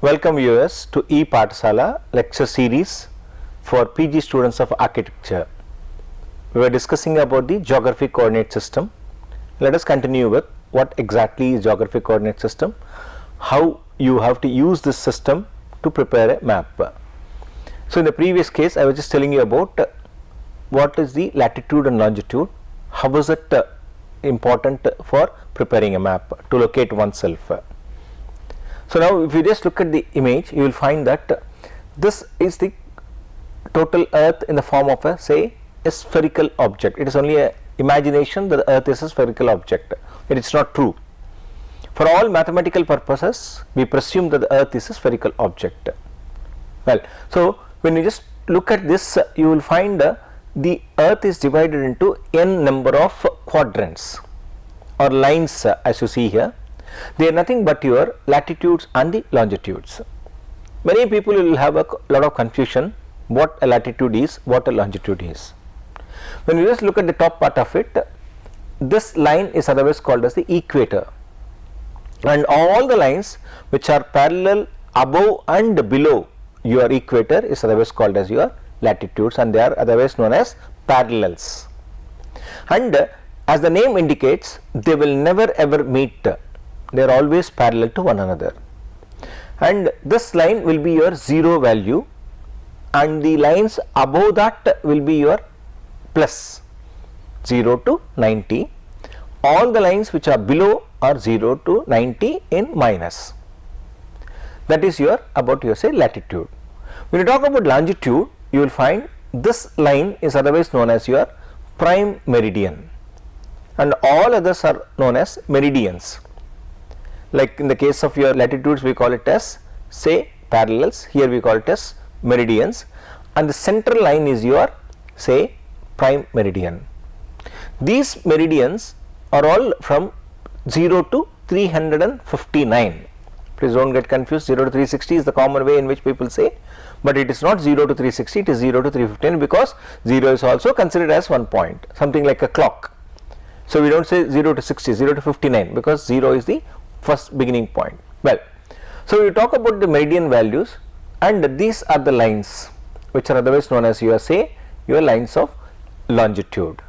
Welcome viewers to E-Pathshala lecture series for PG students of architecture. We were discussing about the geographic coordinate system. Let us continue with what exactly is geographic coordinate system, how you have to use this system to prepare a map. So in the previous case I was just telling you about what is the latitude and longitude, how is it important for preparing a map to locate oneself. So now if you just look at the image, you will find that this is the total earth in the form of a spherical object. It is only a imagination that the earth is a spherical object. It is not true. For all mathematical purposes we presume that the earth is a spherical object. Well, so when you just look at this, you will find the earth is divided into n number of quadrants or lines, as you see here. They are nothing but your latitudes and the longitudes. Many people will have a lot of confusion what a latitude is, what a longitude is. When you just look at the top part of it, this line is otherwise called as the equator, and all the lines which are parallel above and below your equator is otherwise called as your latitudes, and they are otherwise known as parallels. And as the name indicates, they will never ever meet. They are always parallel to one another, and this line will be your zero value, and the lines above that will be your plus 0 to 90. All the lines which are below are 0 to 90 in minus. That is your about your latitude. When you talk about longitude, you will find this line is otherwise known as your prime meridian, and all others are known as meridians. Like in the case of your latitudes we call it as parallels, here we call it as meridians, and the central line is your prime meridian. These meridians are all from 0 to 359. Please don't get confused. 0 to 360 is the common way in which people say, but it is not 0 to 360, it is 0 to 359, because 0 is also considered as one point, something like a clock. So we don't say 0 to 60, 0 to 59, because 0 is the first beginning point. Well, so we talk about the meridian values, and these are the lines which are otherwise known as your lines of longitude.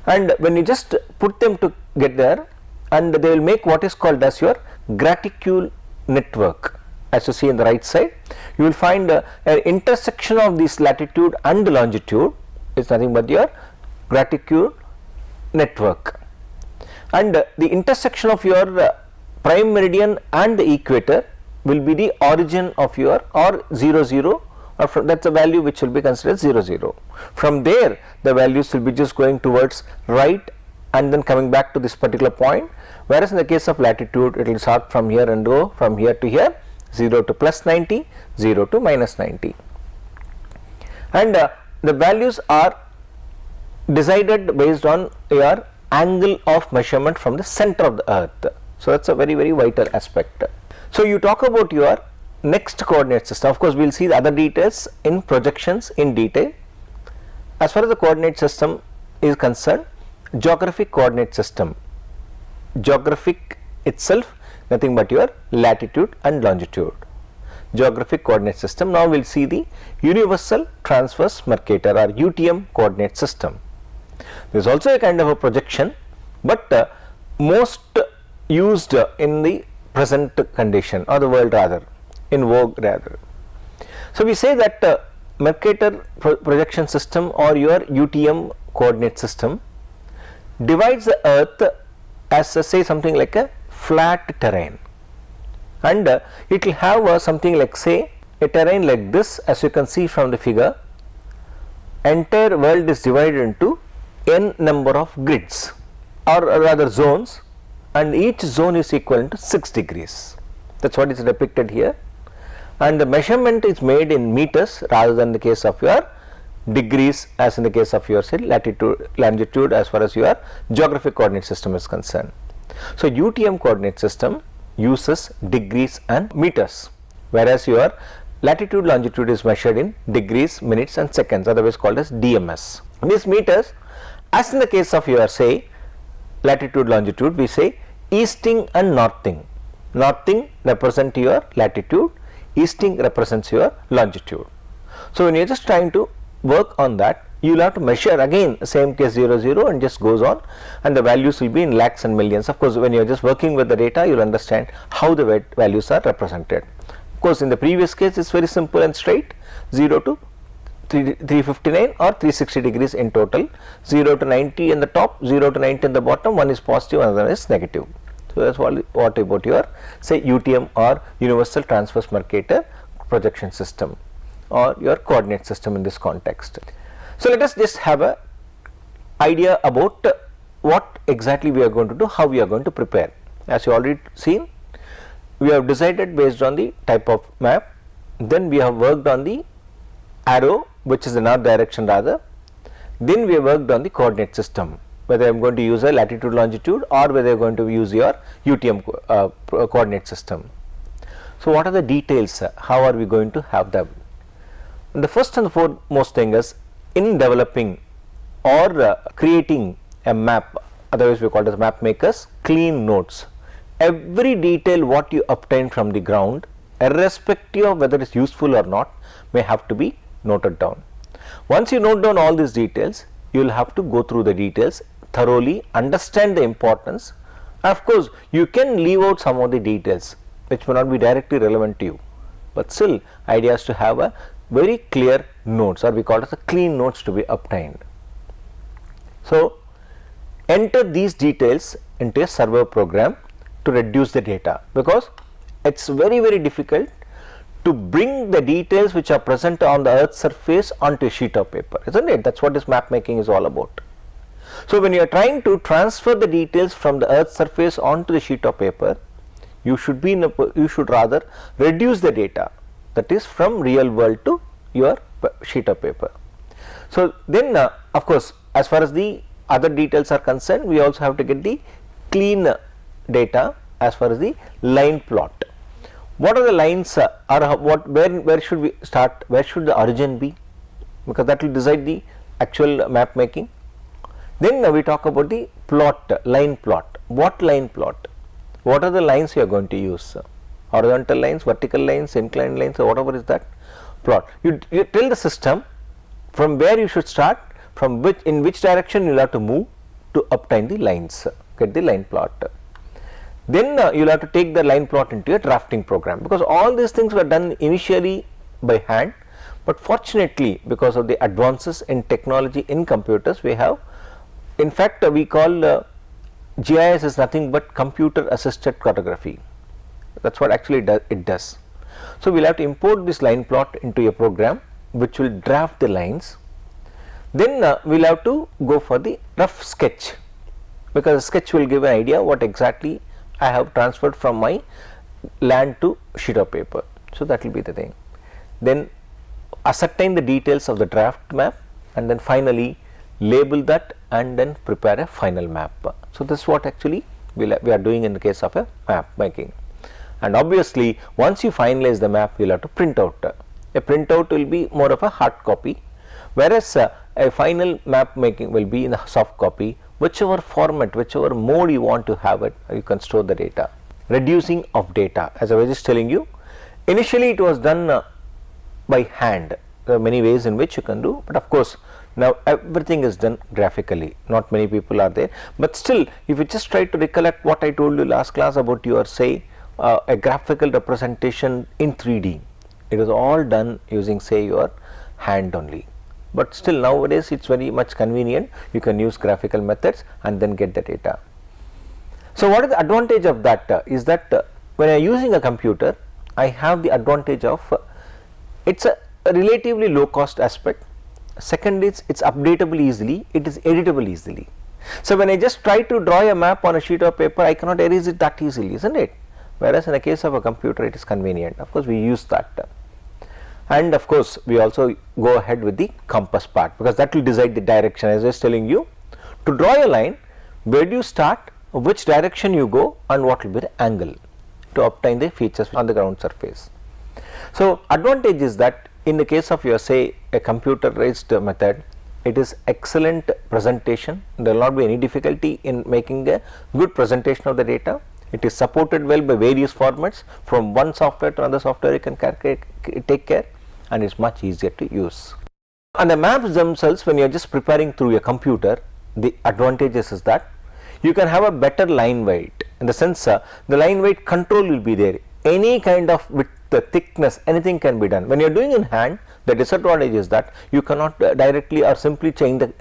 And when you just put them together, and they will make what is called as your graticule network. As you see in the right side, you will find an intersection of this latitude and longitude is nothing but your graticule network, and the intersection of your prime meridian and the equator will be the origin of your or 0 0, or from that's a value which will be considered 0 0. From there the values will be just going towards right and then coming back to this particular point, whereas in the case of latitude it will start from here and go from here to here, 0 to plus 90, 0 to minus 90, and the values are decided based on your angle of measurement from the center of the earth. So that's a very vital aspect. So you talk about your next coordinate system. Of course we will see the other details in projections in detail. As far as the coordinate system is concerned, geographic coordinate system, geographic itself nothing but your latitude and longitude. Geographic coordinate system. Now we will see the universal transverse Mercator or UTM coordinate system. There is also a kind of a projection, but most used in the present condition or the world rather, in vogue rather. So we say that Mercator projection system or your UTM coordinate system divides the earth as something like a flat terrain, and it will have something like a terrain like this. As you can see from the figure, entire world is divided into n number of grids or rather zones, and each zone is equivalent to 6 degrees. That is what is depicted here, and the measurement is made in meters rather than the case of your degrees as in the case of your latitude, longitude as far as your geographic coordinate system is concerned. So UTM coordinate system uses degrees and meters, whereas your latitude longitude is measured in degrees, minutes and seconds, otherwise called as DMS. These meters, as in the case of your latitude longitude, we say easting and northing. Northing represent your latitude, easting represents your longitude. So when you are just trying to work on that, you will have to measure again same case 0 0 and just goes on, and the values will be in lakhs and millions. Of course, when you are just working with the data, you will understand how the values are represented. Of course, in the previous case it is very simple and straight, 0 to 359 or 360 degrees in total, 0 to 90 in the top, 0 to 90 in the bottom, one is positive, another is negative. So that's what about your say UTM or Universal Transverse Mercator projection system or your coordinate system in this context. So let us just have a idea about what exactly we are going to do, how we are going to prepare. As you already seen, we have decided based on the type of map, then we have worked on the arrow, which is the north direction rather, then we have worked on the coordinate system, whether I am going to use a latitude longitude or whether I am going to use your UTM coordinate system. So what are the details, how are we going to have them? And the first and foremost thing is, in developing or creating a map, otherwise we call it as map makers, clean notes. Every detail what you obtain from the ground, irrespective of whether it is useful or not, may have to be noted down. Once you note down all these details, you will have to go through the details thoroughly, understand the importance. Of course, you can leave out some of the details which may not be directly relevant to you, but still idea is to have a very clear notes, or we call it as a clean notes to be obtained. So enter these details into a server program to reduce the data, because it is very difficult to bring the details which are present on the earth's surface onto a sheet of paper, isn't it? That is what this map making is all about. So when you are trying to transfer the details from the earth's surface onto the sheet of paper, you should rather reduce the data, that is from real world to your sheet of paper. So then of course, as far as the other details are concerned, we also have to get the clean data as far as the line plot. What are the lines where should we start, where should the origin be, because that will decide the actual map making. Then we talk about the plot, line plot. What line plot? What are the lines you are going to use? Horizontal lines, vertical lines, inclined lines, or whatever is that plot. You tell the system from where you should start, from in which direction you will have to move to obtain the lines, get the line plot. Then you will have to take the line plot into a drafting program, because all these things were done initially by hand, but fortunately because of the advances in technology in computers, we have, in fact we call GIS is nothing but computer assisted cartography. That is what actually it does. So we will have to import this line plot into a program which will draft the lines. Then we will have to go for the rough sketch, because the sketch will give an idea what exactly I have transferred from my land to sheet of paper. So that will be the thing. Then ascertain the details of the draft map, and then finally label that and then prepare a final map. So this is what actually we are doing in the case of a map making. And obviously once you finalize the map, you will have to print out. A printout will be more of a hard copy, whereas a final map making will be in a soft copy. Whichever format, whichever mode you want to have it, you can store the data. Reducing of data, as I was just telling you, initially it was done by hand. There are many ways in which you can do, but of course now everything is done graphically. Not many people are there, but still if you just try to recollect what I told you last class about your say a graphical representation in 3D, it is all done using say your hand only. But still nowadays it is very much convenient, you can use graphical methods and then get the data. So what is the advantage of that? Is that when I am using a computer, I have the advantage of it is a relatively low cost aspect. Second is it is updatable easily, it is editable easily. So when I just try to draw a map on a sheet of paper, I cannot erase it that easily, isn't it? Whereas in the case of a computer it is convenient. Of course we use that. And of course we also go ahead with the compass part, because that will decide the direction. As I was telling you, to draw a line, where do you start, which direction you go, and what will be the angle to obtain the features on the ground surface. So advantage is that in the case of your say a computerized method, it is excellent presentation. There will not be any difficulty in making a good presentation of the data. It is supported well by various formats. From one software to another software you can take care, and it's much easier to use. And the maps themselves, when you are just preparing through a computer, the advantages is that you can have a better line weight, in the sense the line weight control will be there. Any kind of width, thickness, anything can be done. When you are doing in hand, the disadvantage is that you cannot directly or simply change the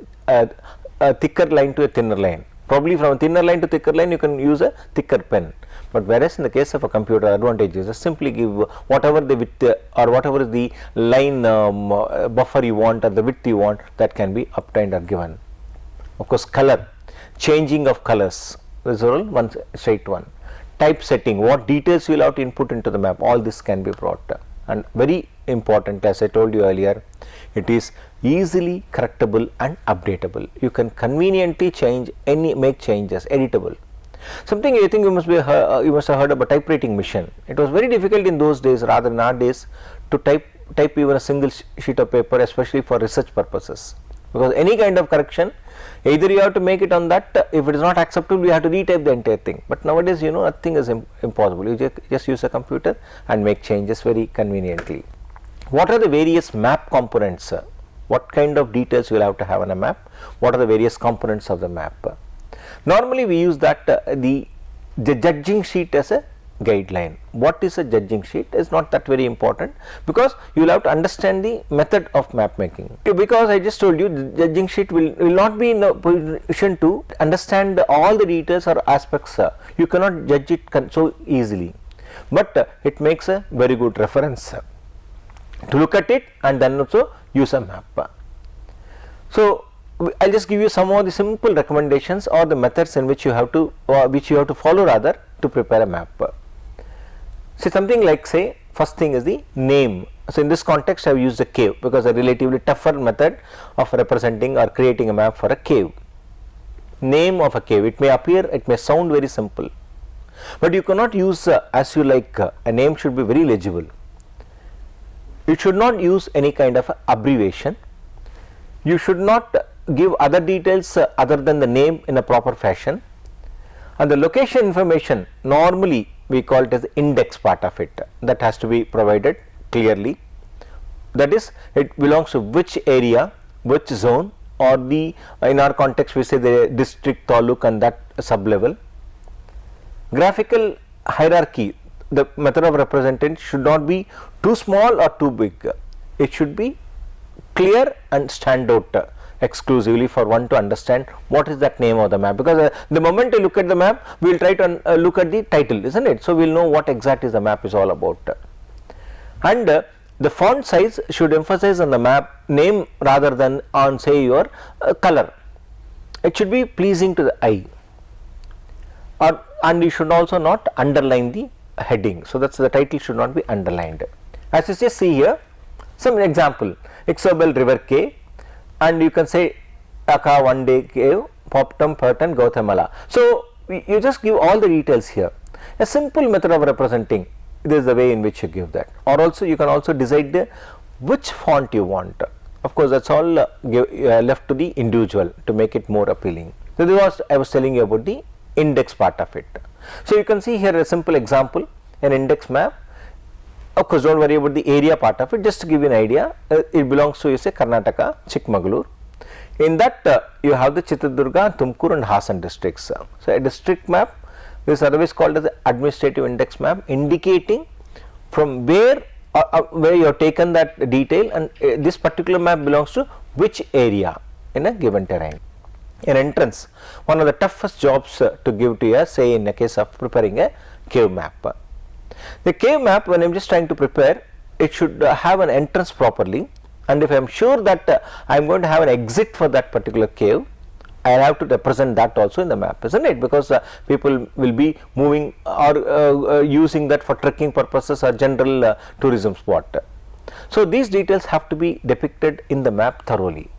a thicker line to a thinner line. Probably from a thinner line to thicker line you can use a thicker pen, but whereas in the case of a computer, advantage is simply give whatever the width or whatever is the line buffer you want or the width you want, that can be obtained or given. Of course, color, changing of colors, this is all one straight one. Typesetting, what details you will have to input into the map, all this can be brought. And very important, as I told you earlier, it is easily correctable and updatable. You can conveniently make changes, editable. Something I think you must have heard about typewriting machine. It was very difficult in those days, rather nowadays, to type even a single sheet of paper, especially for research purposes, because any kind of correction, either you have to make it on that, if it is not acceptable you have to retype the entire thing. But nowadays, nothing is impossible. You just use a computer and make changes very conveniently. What are the various map components? What kind of details you will have to have on a map? What are the various components of the map? Normally we use that the judging sheet as a guideline. What is a judging sheet is not that very important, because you will have to understand the method of map making. Because I just told you, the judging sheet will not be in a position to understand all the details or aspects. You cannot judge it so easily, but it makes a very good reference to look at it and then also use a map. So I'll just give you some of the simple recommendations or the methods in which you have to follow rather to prepare a map. So something like, say, first thing is the name. So in this context I have used a cave because a relatively tougher method of representing or creating a map for a cave. Name of a cave, it may sound very simple, but you cannot use as you like. A name should be very legible. You should not use any kind of abbreviation. You should not give other details other than the name in a proper fashion. And the location information, normally we call it as the index part of it, that has to be provided clearly. That is, it belongs to which area, which zone, or the in our context we say the district, taluk and that sub level. Graphical hierarchy, the method of representation should not be too small or too big. It should be clear and stand out exclusively for one to understand what is that name of the map, because the moment you look at the map we will try to look at the title, isn't it? So we will know what exactly the map is all about. And the font size should emphasize on the map name rather than on, say, your color. It should be pleasing to the eye, and you should also not underline the heading, so that's the title should not be underlined. As you just see here, some example: Ixobel River Cave, and you can say Taka One Day Cave, Poptum, Perton, Guatemala. So you just give all the details here. A simple method of representing, this is the way in which you give that. Or also you can also decide which font you want. Of course, that's all left to the individual to make it more appealing. So this was I was telling you about the index part of it. So you can see here a simple example, an index map. Of course, don't worry about the area part of it, just to give you an idea. It belongs to, you say, Karnataka, Chikmagalur. In that you have the Chitradurga, Tumkur and Hassan districts. So a district map is otherwise called as the administrative index map, indicating from where you have taken that detail, and this particular map belongs to which area in a given terrain. An entrance, one of the toughest jobs to give to you, say in a case of preparing a cave map. The cave map, when I am just trying to prepare, it should have an entrance properly, and if I am sure that I am going to have an exit for that particular cave, I will have to represent that also in the map, isn't it? Because people will be moving or using that for trekking purposes or general tourism spot. So these details have to be depicted in the map thoroughly.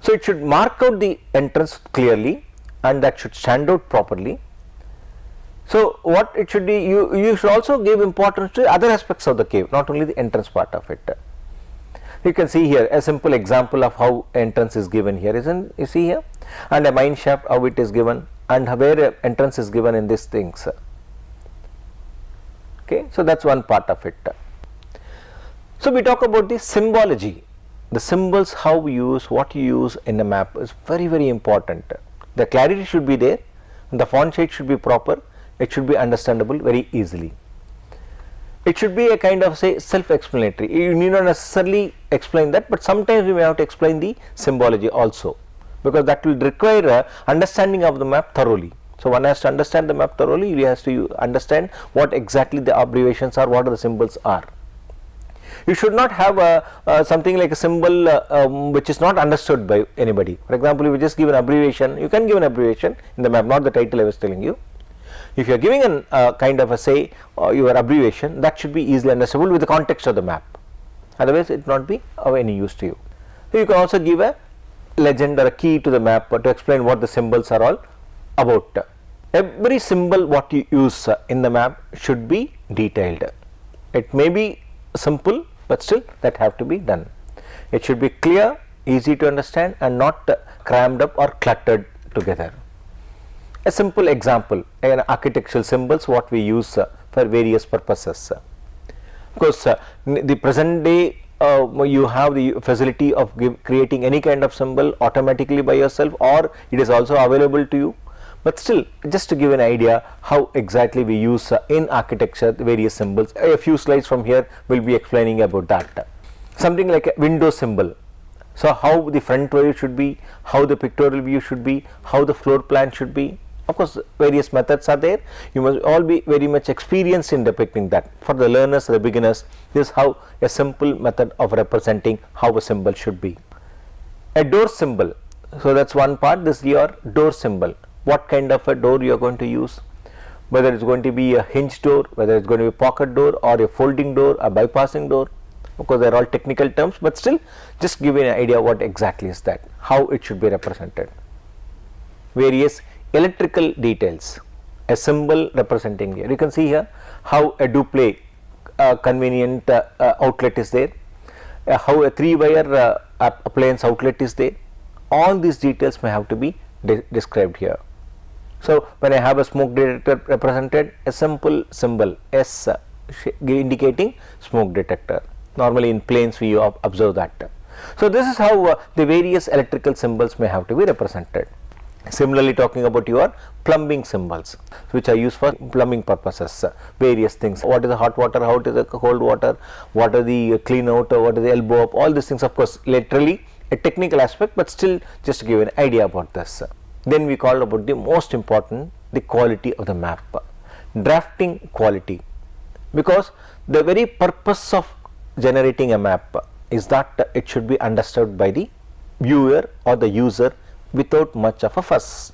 So it should mark out the entrance clearly, and that should stand out properly. So what it should be, you should also give importance to other aspects of the cave, not only the entrance part of it. You can see here a simple example of how entrance is given here, isn't you see here, and a mine shaft, how it is given, and where entrance is given in these things. Okay, so that's one part of it. So we talk about the symbology, the symbols, how we use, what you use in a map is very, very important. The clarity should be there, and the font shade should be proper, it should be understandable very easily. It should be a kind of, say, self-explanatory. You need not necessarily explain that, but sometimes we may have to explain the symbology also, because that will require a understanding of the map thoroughly. So one has to understand the map thoroughly, he has to understand what exactly the abbreviations are, what are the symbols are. You should not have something like a symbol which is not understood by anybody. For example, if you just give an abbreviation, you can give an abbreviation in the map, not the title I was telling you. If you are giving an kind of a, say, your abbreviation, that should be easily understandable with the context of the map, otherwise it will not be of any use to you. So you can also give a legend or a key to the map to explain what the symbols are all about. Every symbol what you use in the map should be detailed. It may be simple, but still that have to be done. It should be clear, easy to understand, and not crammed up or cluttered together. A simple example, architectural symbols what we use for various purposes. Of course, the present day you have the facility of creating any kind of symbol automatically by yourself, or it is also available to you, but still just to give an idea how exactly we use in architecture the various symbols. A few slides from here will be explaining about that. Something like a window symbol. So how the front view should be, how the pictorial view should be, how the floor plan should be. Of course, various methods are there. You must all be very much experienced in depicting that. For the learners, the beginners, this is how a simple method of representing how a symbol should be. A door symbol. So that's one part. This is your door symbol. What kind of a door you are going to use, whether it's going to be a hinge door, whether it's going to be a pocket door or a folding door, a bypassing door. Of course, they are all technical terms, but still just give you an idea what exactly is that, how it should be represented. Various electrical details, a symbol representing here. You can see here how a duplay convenient outlet is there, how a 3-wire appliance outlet is there. All these details may have to be described here. So when I have a smoke detector represented, a simple symbol S indicating smoke detector. Normally in planes we observe that. So this is how the various electrical symbols may have to be represented. Similarly, talking about your plumbing symbols, which are used for plumbing purposes, various things. What is the hot water, how is the cold water, what are the clean out, what is the elbow up, all these things, of course literally a technical aspect, but still just to give an idea about this. Then we call about the most important, the quality of the map, drafting quality, because the very purpose of generating a map is that it should be understood by the viewer or the user without much of a fuss.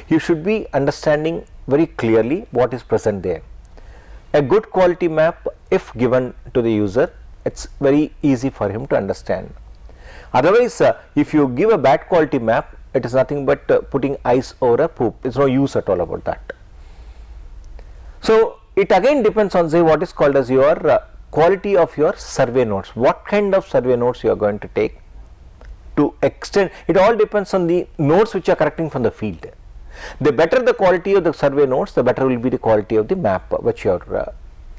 You should be understanding very clearly what is present there. A good quality map, if given to the user, it's very easy for him to understand. Otherwise, if you give a bad quality map, it is nothing but putting ice over a poop. It's no use at all about that. So it again depends on, say, what is called as your quality of your survey notes. What kind of survey notes you are going to take to extend. It all depends on the notes which you are correcting from the field. The better the quality of the survey notes, the better will be the quality of the map which you are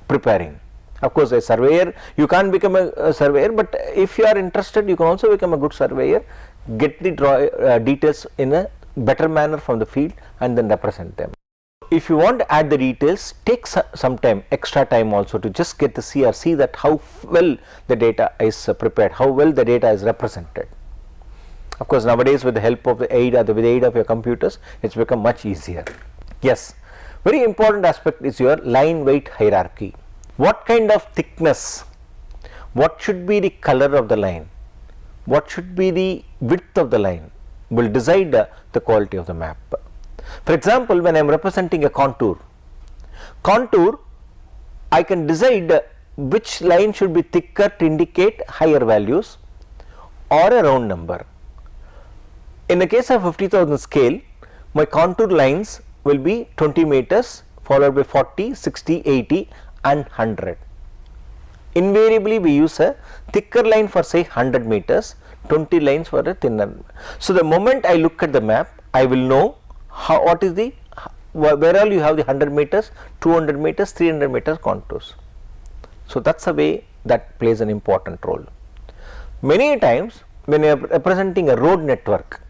preparing. Of course, a surveyor, you can't become a surveyor, but if you are interested, you can also become a good surveyor, get the details in a better manner from the field and then represent them. If you want to add the details, take some time, extra time also, to just get to see or see that how well the data is prepared, how well the data is represented. Of course, nowadays with the help of the aid or with the aid of your computers, it's become much easier. Yes, very important aspect is your line weight hierarchy. What kind of thickness, what should be the color of the line, what should be the width of the line will decide the quality of the map. For example, when I am representing a contour, I can decide which line should be thicker to indicate higher values or a round number. In the case of 50,000 scale, my contour lines will be 20 meters followed by 40, 60, 80 and 100. Invariably we use a thicker line for, say, 100 meters, 20 lines for a thinner. So the moment I look at the map, I will know what is the, where all you have the 100 meters, 200 meters, 300 meters contours. So that's a way that plays an important role. Many times when you are representing a road network,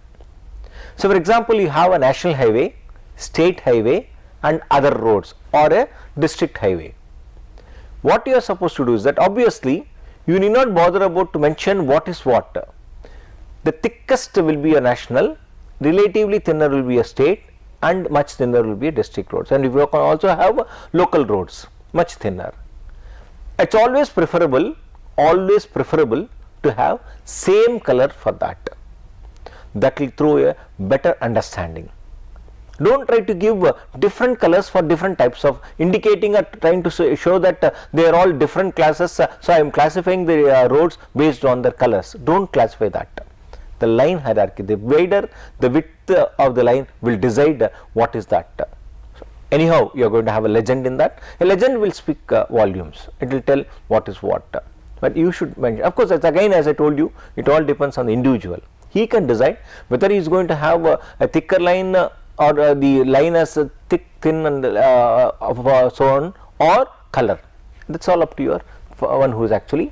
so for example you have a national highway, state highway and other roads, or a district highway. What you are supposed to do is that obviously you need not bother about to mention what is what. The thickest will be a national, relatively thinner will be a state, and much thinner will be a district roads, and you can also have local roads, much thinner. It's always preferable to have same color for that. That will throw a better understanding. Don't try to give different colors for different types of indicating or trying to show that they are all different classes, so I am classifying the roads based on their colors. Don't classify that. The line hierarchy, the wider the width of the line will decide what is that. So anyhow, you are going to have a legend in that. A legend will speak volumes. It will tell what is what. But you should mention, of course, it's again as I told you, it all depends on the individual. He can decide whether he is going to have a thicker line or the line as thick, thin and so on, or color. That's all up to your one who is actually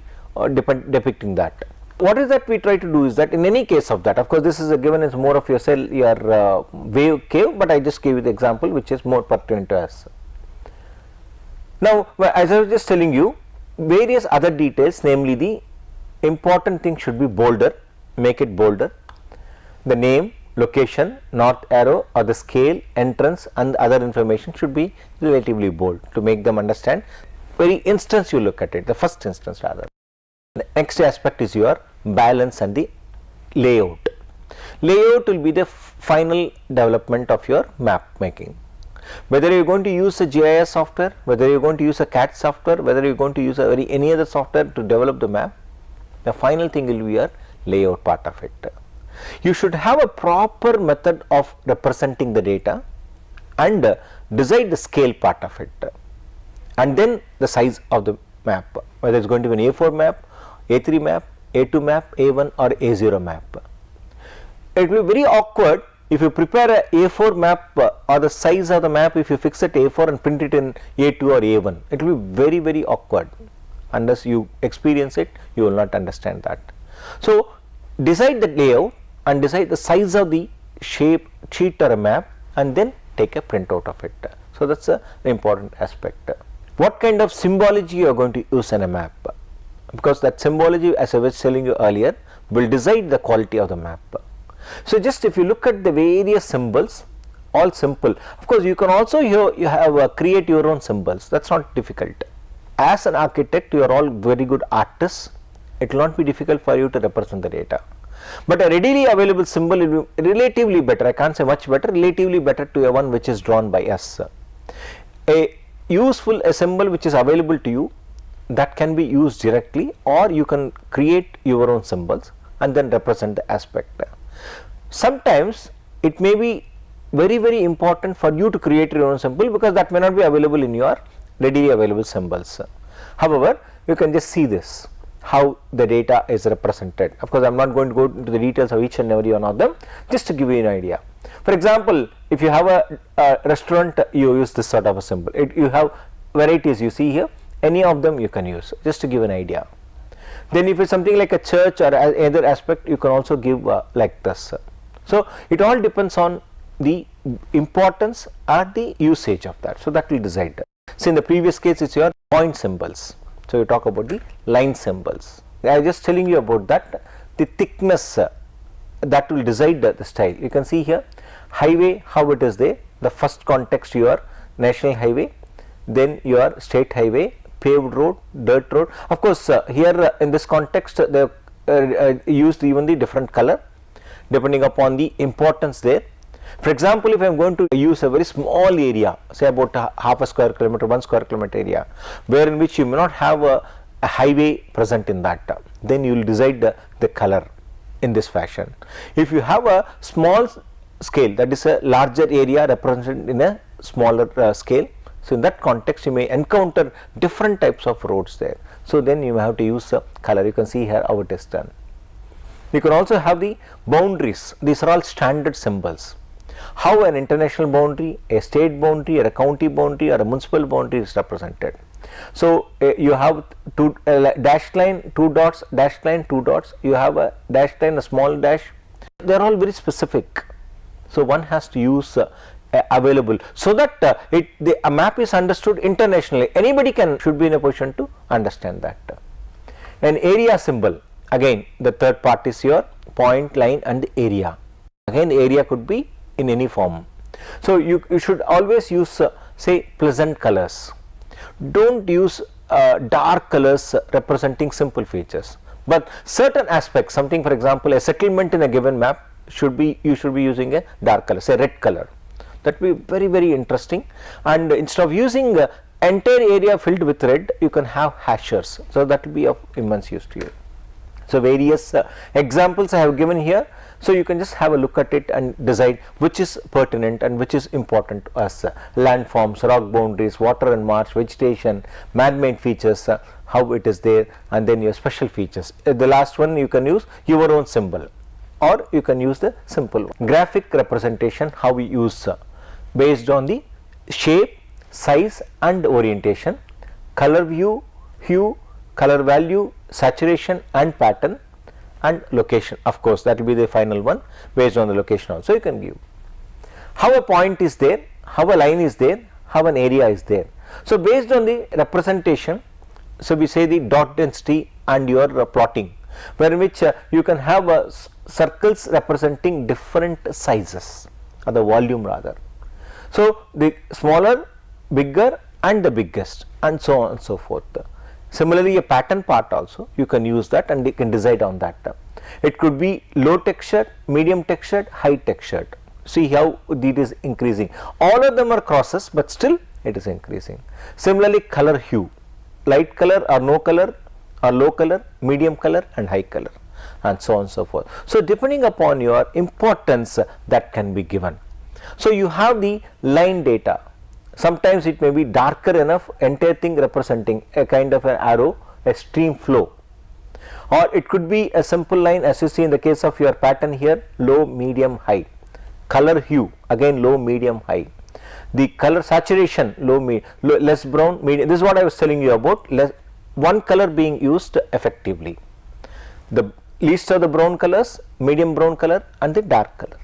depicting that. What is that we try to do is that in any case of that, of course this is given as more of your cell, your wave cave, but I just gave you the example which is more pertinent to us. Now as I was just telling you, various other details, namely the important thing should be bolder, make it bolder. The name, location, north arrow or the scale, entrance and other information should be relatively bold to make them understand. Very instance you look at it, the first instance rather. The next aspect is your balance and the layout. Layout will be the final development of your map making. Whether you are going to use a GIS software, whether you are going to use a CAD software, whether you are going to use any other software to develop the map, the final thing will be your layout part of it. You should have a proper method of representing the data and decide the scale part of it, and then the size of the map, whether it is going to be an A4 map, A3 map, A2 map, A1 or A0 map. It will be very awkward if you prepare a A4 map or the size of the map, if you fix it A4 and print it in A2 or A1, it will be very, very awkward. Unless you experience it, you will not understand that. So decide the layout and decide the size of the shape sheet or a map, and then take a printout of it. So that's an important aspect. What kind of symbology you are going to use in a map? Because that symbology, as I was telling you earlier, will decide the quality of the map. So just if you look at the various symbols, all simple. Of course you can also you have create your own symbols. That's not difficult. As an architect, you are all very good artists. It will not be difficult for you to represent the data. But a readily available symbol will be relatively better. I can't say much better, relatively better to a one which is drawn by us. A useful symbol which is available to you, that can be used directly, or you can create your own symbols and then represent the aspect. Sometimes it may be very, very important for you to create your own symbol, because that may not be available in your readily available symbols. However, you can just see this, how the data is represented. Of course, I am not going to go into the details of each and every one of them, just to give you an idea. For example, if you have a restaurant, you use this sort of a symbol. You have varieties you see here, any of them you can use, just to give an idea. Then if it is something like a church or other aspect, you can also give like this. So it all depends on the importance or the usage of that. So that will decide. So in the previous case, it's your point symbols. So you talk about the line symbols. I am just telling you about that. The thickness that will decide the style. You can see here highway, how it is there. The first context your national highway, then your state highway, paved road, dirt road. Of course, here in this context they used even the different color depending upon the importance there. For example, if I am going to use a very small area, say about half a square kilometer, 1 square kilometer area, where in which you may not have a highway present in that, then you will decide the color in this fashion. If you have a small scale, that is a larger area represented in a smaller scale, so in that context you may encounter different types of roads there. So then you have to use a color. You can see here how it is done. You can also have the boundaries. These are all standard symbols. how an international boundary, a state boundary, or a county boundary, or a municipal boundary is represented. So you have two dashed line, two dots, dashed line, two dots. You have a dashed line, a small dash. They are all very specific. So one has to use available so that a map is understood internationally. Anybody should be in a position to understand that. An area symbol, again the third part is your point, line, and the area. Again the area could be in any form. So you should always use say pleasant colors. Don't use dark colors representing simple features, but certain aspects, something for example a settlement in a given map you should be using a dark color, say red color. That will be very, very interesting, and instead of using entire area filled with red, you can have hashers, so that will be of immense use to you. So various examples I have given here, so you can just have a look at it and decide which is pertinent and which is important to us. Landforms, rock boundaries, water and marsh, vegetation, man-made features, how it is there, and then your special features. The last one you can use your own symbol, or you can use the simple one. Graphic representation, how we use based on the shape, size and orientation, color view, hue, color value, saturation and pattern, and location. Of course that will be the final one based on the location also you can give. How a point is there, how a line is there, how an area is there. So based on the representation, so we say the dot density and your plotting, where in which you can have circles representing different sizes, or the volume rather. So the smaller, bigger and the biggest, and so on and so forth. Similarly a pattern part also you can use that, and you can decide on that. It could be low textured, medium textured, high textured. See how it is increasing. All of them are crosses, but still it is increasing. Similarly color hue, light color or no color, or low color, medium color and high color, and so on and so forth. So depending upon your importance that can be given. So you have the line data. Sometimes it may be darker enough, entire thing representing a kind of an arrow, a stream flow, or it could be a simple line as you see in the case of your pattern here, low, medium, high. Color hue, again low, medium, high. The color saturation, low, less brown, medium. This is what I was telling you about, one color being used effectively. The least of the brown colors, medium brown color and the dark color.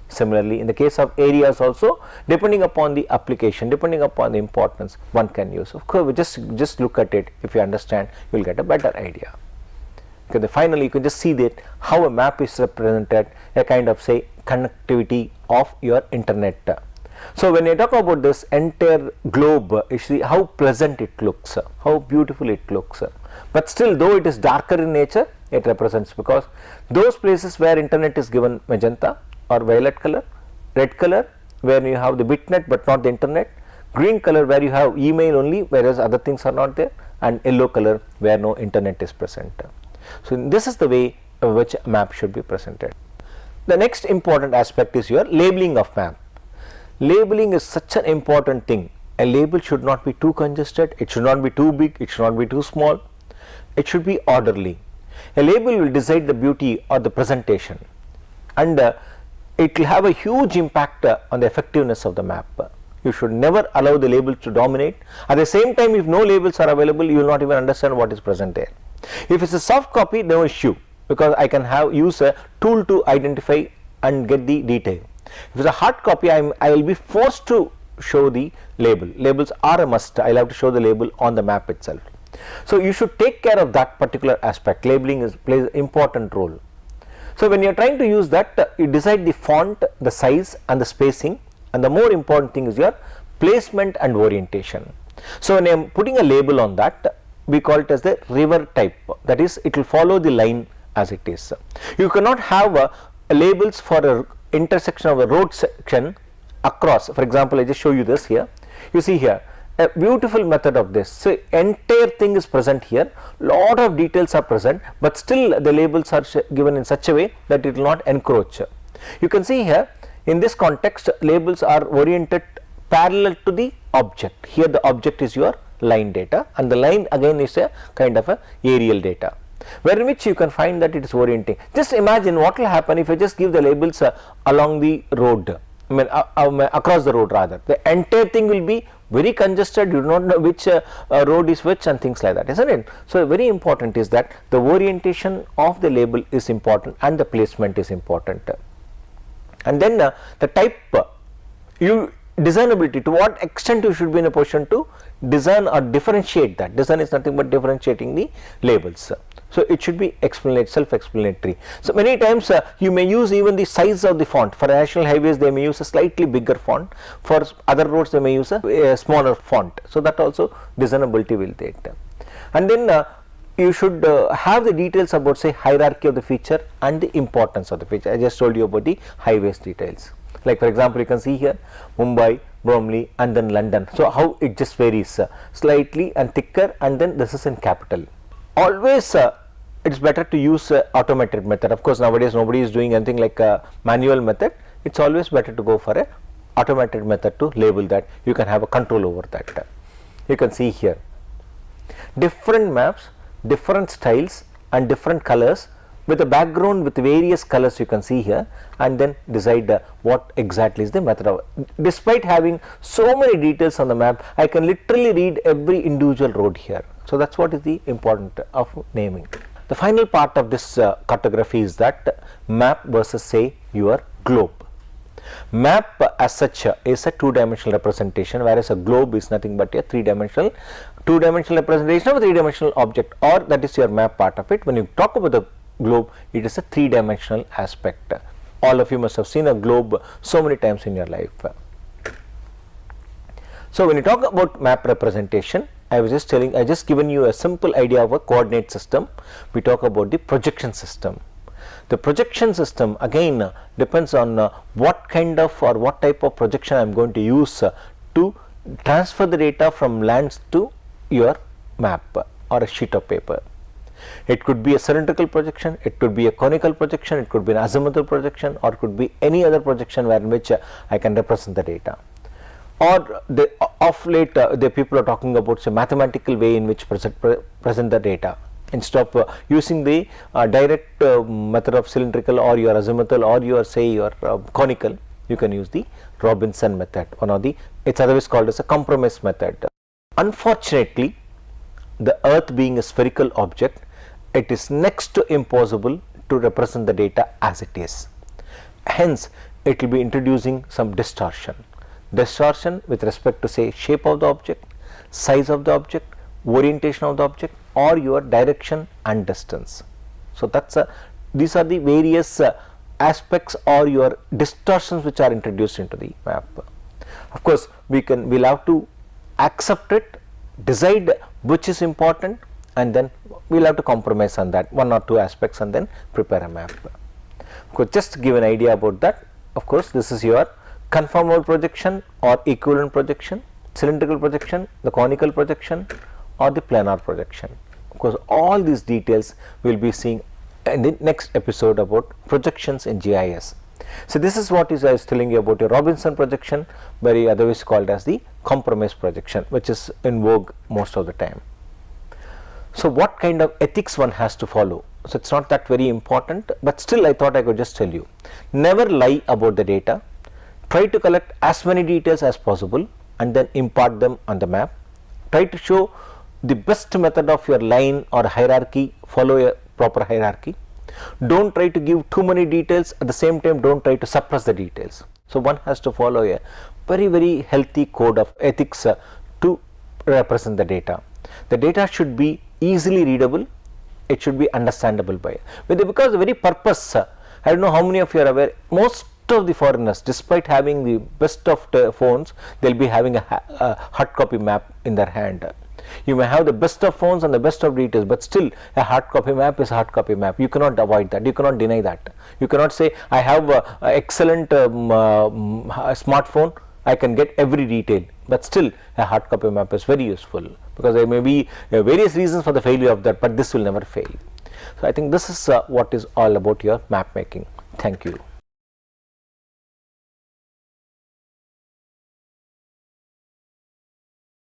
Similarly in the case of areas also, depending upon the application, depending upon the importance, one can use. Of course just look at it. If you understand, you will get a better idea. Okay, finally you can just see that how a map is represented, a kind of say connectivity of your internet. So when you talk about this entire globe, you see how pleasant it looks, how beautiful it looks, but still though it is darker in nature, it represents, because those places where internet is given magenta or violet color, red color where you have the bitnet but not the internet, green color where you have email only whereas other things are not there, and yellow color where no internet is present. So this is the way which a map should be presented. The next important aspect is your labeling of map. Labeling is such an important thing. A label should not be too congested, it should not be too big, it should not be too small, it should be orderly. A label will decide the beauty or the presentation, and it will have a huge impact on the effectiveness of the map. You should never allow the labels to dominate. At the same time, if no labels are available, you will not even understand what is present there. If it is a soft copy, no issue, because I can use a tool to identify and get the detail. If it is a hard copy, I will be forced to show the label. Labels are a must. I will have to show the label on the map itself. So you should take care of that particular aspect. Labeling plays an important role. So when you are trying to use that, you decide the font, the size and the spacing, and the more important thing is your placement and orientation. So when I am putting a label on that, we call it as the river type, that is it will follow the line as it is. You cannot have labels for a intersection of a road section across. For example, I just show you this here. You see here a beautiful method of this. So entire thing is present here, lot of details are present, but still the labels are given in such a way that it will not encroach. You can see here in this context labels are oriented parallel to the object. Here the object is your line data, and the line again is a kind of a aerial data, where in which you can find that it is orienting. Just imagine what will happen if I just give the labels along the road. across the road rather. The entire thing will be very congested, you do not know which road is which and things like that, isn't it? So very important is that the orientation of the label is important and the placement is important. And then the type, designability, to what extent you should be in a position to design or differentiate that. Design is nothing but differentiating the labels. So it should be self-explanatory. So many times you may use even the size of the font. For national highways they may use a slightly bigger font. For other roads they may use a smaller font. So that also designability will take time. And then you should have the details about, say, hierarchy of the feature and the importance of the feature. I just told you about the highways details. Like for example, you can see here Mumbai, Bromley and then London. So how it just varies slightly and thicker, and then this is in capital. Always it's better to use automated method. Of course nowadays nobody is doing anything like a manual method. It's always better to go for a automated method to label that. You can have a control over that. You can see here different maps, different styles and different colors with a background with various colors you can see here, and then decide what exactly is the method of. Despite having so many details on the map, I can literally read every individual road here. So that's what is the important of naming. The final part of this cartography is that map versus, say, your globe. Map as such is a two-dimensional representation, whereas a globe is nothing but a two-dimensional representation of a three-dimensional object, or that is your map part of it. When you talk about the globe, it is a three-dimensional aspect. All of you must have seen a globe so many times in your life. So when you talk about map representation, I just given you a simple idea of a coordinate system. We talk about the projection system. The projection system again depends on what kind of or what type of projection I am going to use to transfer the data from lands to your map or a sheet of paper. It could be a cylindrical projection, it could be a conical projection, it could be an azimuthal projection, or it could be any other projection in which I can represent the data. Or of late the people are talking about a mathematical way in which present the data. Instead of using the direct method of cylindrical or your azimuthal or your, say, your conical, you can use the Robinson method. It's otherwise called as a compromise method. Unfortunately, the earth being a spherical object, it is next to impossible to represent the data as it is. Hence it will be introducing some distortion with respect to, say, shape of the object, size of the object, orientation of the object, or your direction and distance. So that's these are the various aspects or your distortions which are introduced into the map. Of course we'll have to accept it, decide which is important, and then we'll have to compromise on that one or two aspects and then prepare a map. Of course, just to give an idea about that, of course this is your conformal projection or equivalent projection, cylindrical projection, the conical projection, or the planar projection. Of course all these details we will be seeing in the next episode about projections in GIS. So this is what I was telling you about your Robinson projection, very otherwise called as the compromise projection, which is in vogue most of the time. So what kind of ethics one has to follow? So it's not that very important, but still I thought I could just tell you. Never lie about the data. Try to collect as many details as possible and then impart them on the map. Try to show the best method of your line or hierarchy, follow a proper hierarchy. Don't try to give too many details, at the same time don't try to suppress the details. So one has to follow a very, very healthy code of ethics to represent the data. The data should be easily readable, it should be understandable by because the very purpose, I don't know how many of you are aware, most of the foreigners, despite having the best of the phones, they will be having a hard copy map in their hand. You may have the best of phones and the best of details, but still a hard copy map is a hard copy map. You cannot avoid that, you cannot deny that. You cannot say I have a excellent smartphone, I can get every detail, but still a hard copy map is very useful, because there may be various reasons for the failure of that, but this will never fail. So I think this is what is all about your map making. Thank you.